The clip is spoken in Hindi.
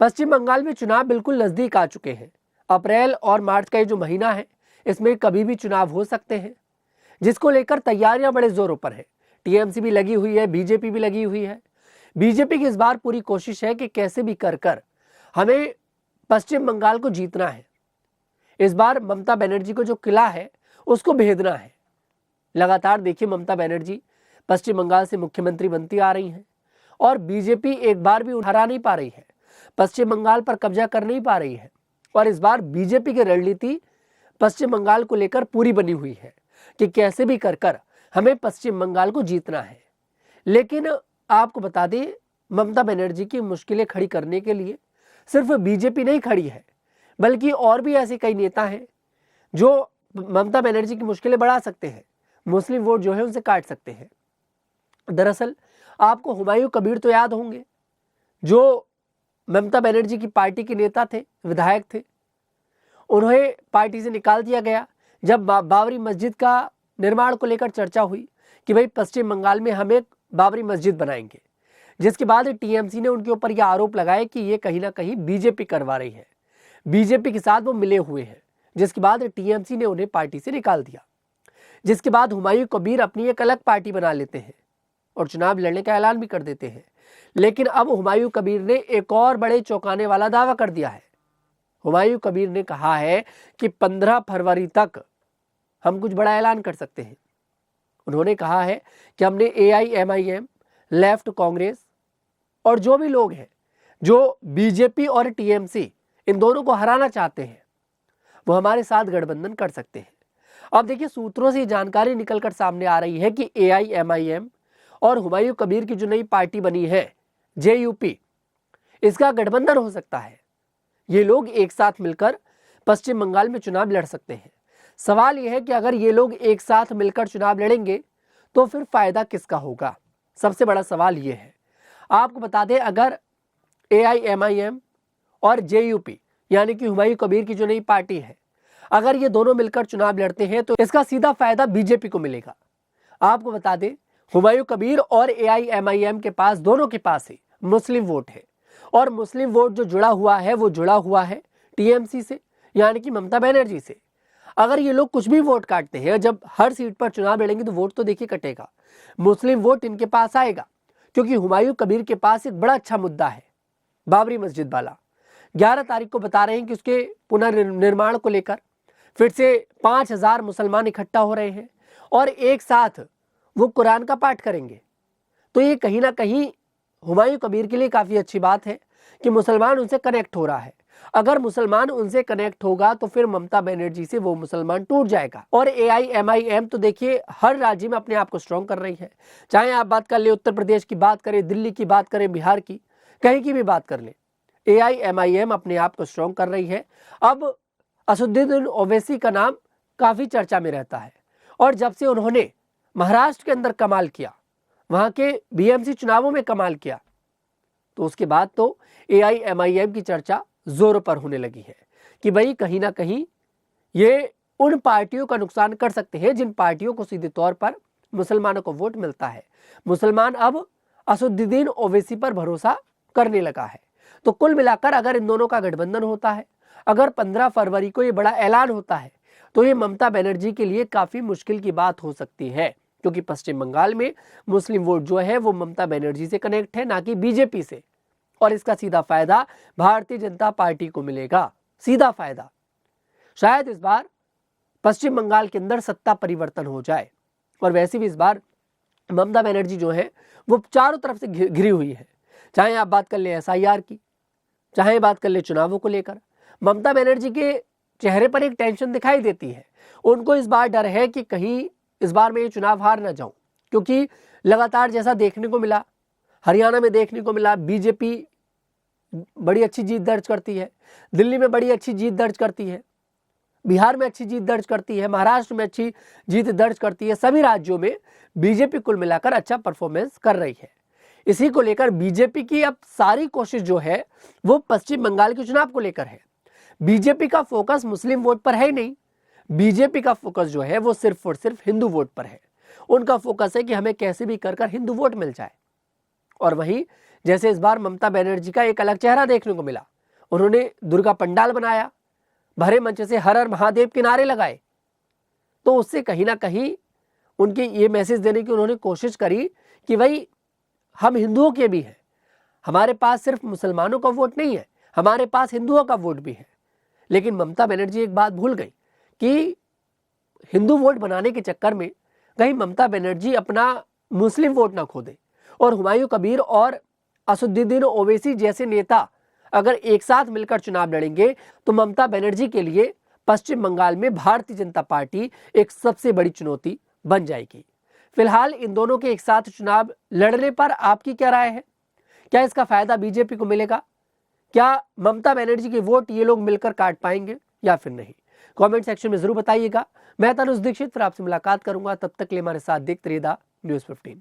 पश्चिम बंगाल में चुनाव बिल्कुल नजदीक आ चुके हैं। अप्रैल और मार्च का ये जो महीना है, इसमें कभी भी चुनाव हो सकते हैं, जिसको लेकर तैयारियां बड़े जोरों पर है। टीएमसी भी लगी हुई है, बीजेपी भी लगी हुई है। बीजेपी की इस बार पूरी कोशिश है कि कैसे भी कर हमें पश्चिम बंगाल को जीतना है। इस बार ममता बनर्जी को जो किला है उसको भेदना है। लगातार देखिए, ममता बनर्जी पश्चिम बंगाल से मुख्यमंत्री बनती आ रही हैं और बीजेपी एक बार भी हरा नहीं पा रही है, पश्चिम बंगाल पर कब्जा कर नहीं पा रही है। और इस बार बीजेपी की रणनीति पश्चिम बंगाल को लेकर पूरी बनी हुई है कि कैसे भी कर हमें पश्चिम बंगाल को जीतना है। लेकिन आपको बता दें, ममता बनर्जी की मुश्किलें खड़ी करने के लिए सिर्फ बीजेपी नहीं खड़ी है, बल्कि और भी ऐसे कई नेता हैं जो ममता बनर्जी की मुश्किलें बढ़ा सकते हैं, मुस्लिम वोट जो है उनसे काट सकते हैं। दरअसल आपको हुमायूं कबीर तो याद होंगे, जो ममता बनर्जी की पार्टी के नेता थे, विधायक थे। उन्हें पार्टी से निकाल दिया गया जब बाबरी मस्जिद का निर्माण को लेकर चर्चा हुई कि भाई पश्चिम बंगाल में हम एक बाबरी मस्जिद बनाएंगे, जिसके बाद टीएमसी ने उनके ऊपर यह आरोप लगाया कि ये कहीं ना कहीं बीजेपी करवा रही है, बीजेपी के साथ वो मिले हुए हैं, जिसके बाद टीएमसी ने उन्हें पार्टी से निकाल दिया। जिसके बाद हुमायूं कबीर अपनी एक अलग पार्टी बना लेते हैं और चुनाव लड़ने का ऐलान भी कर देते हैं। लेकिन अब हुमायूं कबीर ने एक और बड़े चौंकाने वाला दावा कर दिया है। हुमायूं कबीर ने कहा है कि 15 फरवरी तक हम कुछ बड़ा ऐलान कर सकते हैं। उन्होंने कहा है कि हमने AIMIM, लेफ्ट, कांग्रेस और जो भी लोग हैं जो बीजेपी और टीएमसी इन दोनों को हराना चाहते हैं, वो हमारे साथ गठबंधन कर सकते हैं। अब देखिए, सूत्रों से जानकारी निकलकर सामने आ रही है कि AIMIM और हुमायूं कबीर की जो नई पार्टी बनी है JUP, इसका गठबंधन हो सकता है। ये लोग एक साथ मिलकर पश्चिम बंगाल में चुनाव लड़ सकते हैं। सवाल यह है कि अगर ये लोग एक साथ मिलकर चुनाव लड़ेंगे तो फिर फायदा किसका होगा? सबसे बड़ा सवाल ये है। आपको बता दें, अगर AIMIM और JUP यानी कि हुमायूं कबीर की जो नई पार्टी है, अगर ये दोनों मिलकर चुनाव लड़ते हैं तो इसका सीधा फायदा बीजेपी को मिलेगा। आपको बता दें, हुमायूं कबीर और AIMIM के पास, दोनों के पास ही मुस्लिम वोट है और मुस्लिम वोट जो जुड़ा हुआ है वो जुड़ा हुआ है टीएमसी से, यानी कि ममता बनर्जी से। अगर ये लोग कुछ भी वोट काटते हैं, जब हर सीट पर चुनाव लड़ेंगे तो वोट तो देखिए कटेगा, मुस्लिम वोट इनके पास आएगा, क्योंकि हुमायूं कबीर के पास एक बड़ा अच्छा मुद्दा है, बाबरी मस्जिद वाला। 11 तारीख को बता रहे हैं कि उसके पुनर्निर्माण को लेकर फिर से 5000 मुसलमान इकट्ठा हो रहे हैं और एक साथ वो कुरान का पाठ करेंगे। तो ये कहीं ना कहीं हुमायूं कबीर के लिए काफ़ी अच्छी बात है कि मुसलमान उनसे कनेक्ट हो रहा है। अगर मुसलमान उनसे कनेक्ट होगा तो फिर ममता बनर्जी से वो मुसलमान टूट जाएगा। और AIMIM तो देखिए हर राज्य में अपने आप को स्ट्रॉन्ग कर रही है, चाहे आप बात कर ले उत्तर प्रदेश की बात करें, दिल्ली की बात करें, बिहार की, कहीं की भी बात कर ले, AIMIM अपने आप को स्ट्रॉन्ग कर रही है। अब असदुद्दीन ओवैसी का नाम काफ़ी चर्चा में रहता है और जब से उन्होंने महाराष्ट्र के अंदर कमाल किया, वहाँ के BMC चुनावों में कमाल किया, तो उसके बाद तो AIMIM की चर्चा जोरों पर होने लगी है कि भाई कहीं ना कहीं ये उन पार्टियों का नुकसान कर सकते हैं जिन पार्टियों को सीधे तौर पर मुसलमानों को वोट मिलता है। मुसलमान अब असदुद्दीन ओवैसी पर भरोसा करने लगा है। तो कुल मिलाकर अगर इन दोनों का गठबंधन होता है, अगर 15 फरवरी को ये बड़ा ऐलान होता है, तो ये ममता बनर्जी के लिए काफ़ी मुश्किल की बात हो सकती है, क्योंकि पश्चिम बंगाल में मुस्लिम वोट जो है वो ममता बनर्जी से कनेक्ट है, ना कि बीजेपी से। और इसका सीधा फायदा भारतीय जनता पार्टी को मिलेगा, सीधा फायदा। शायद इस बार पश्चिम बंगाल के अंदर सत्ता परिवर्तन हो जाए। और वैसे भी इस बार ममता बनर्जी जो है वो चारों तरफ से घिरी हुई है, चाहे आप बात कर ले SIR की, चाहे बात कर ले चुनावों को लेकर। ममता बनर्जी के चेहरे पर एक टेंशन दिखाई देती है। उनको इस बार डर है कि कहीं इस बार मैं ये चुनाव हार ना जाऊं, क्योंकि लगातार जैसा देखने को मिला, हरियाणा में देखने को मिला, बीजेपी बड़ी अच्छी जीत दर्ज करती है, दिल्ली में बड़ी अच्छी जीत दर्ज करती है, बिहार में अच्छी जीत दर्ज करती है, महाराष्ट्र में अच्छी जीत दर्ज करती है। सभी राज्यों में बीजेपी कुल मिलाकर अच्छा परफॉर्मेंस कर रही है। इसी को लेकर बीजेपी की अब सारी कोशिश जो है वो पश्चिम बंगाल के चुनाव को लेकर है। बीजेपी का फोकस मुस्लिम वोट पर है ही नहीं, बीजेपी का फोकस जो है वो सिर्फ और सिर्फ हिंदू वोट पर है। उनका फोकस है कि हमें कैसे भी कर हिंदू वोट मिल जाए। और वहीं जैसे इस बार ममता बनर्जी का एक अलग चेहरा देखने को मिला, उन्होंने दुर्गा पंडाल बनाया, भरे मंच से हर हर महादेव के नारे लगाए। तो उससे कहीं ना कहीं उनके ये मैसेज देने की उन्होंने कोशिश करी कि भाई हम हिंदुओं के भी हैं, हमारे पास सिर्फ मुसलमानों का वोट नहीं है, हमारे पास हिंदुओं का वोट भी है। लेकिन ममता बनर्जी एक बात भूल गई कि हिंदू वोट बनाने के चक्कर में कहीं ममता बनर्जी अपना मुस्लिम वोट ना खो दे, और हुमायूं कबीर और असदुद्दीन ओवैसी जैसे नेता अगर एक साथ मिलकर चुनाव लड़ेंगे तो ममता बनर्जी के लिए पश्चिम बंगाल में भारतीय जनता पार्टी एक सबसे बड़ी चुनौती बन जाएगी। फिलहाल इन दोनों के एक साथ चुनाव लड़ने पर आपकी क्या राय है? क्या इसका फायदा बीजेपी को मिलेगा? क्या ममता बनर्जी के वोट ये लोग मिलकर काट पाएंगे या फिर नहीं? कमेंट सेक्शन में जरूर बताइएगा। मैं तनुज दीक्षित फिर आपसे मुलाकात करूंगा, तब तक के लिए हमारे साथ देखते रहिए द न्यूज़ 15।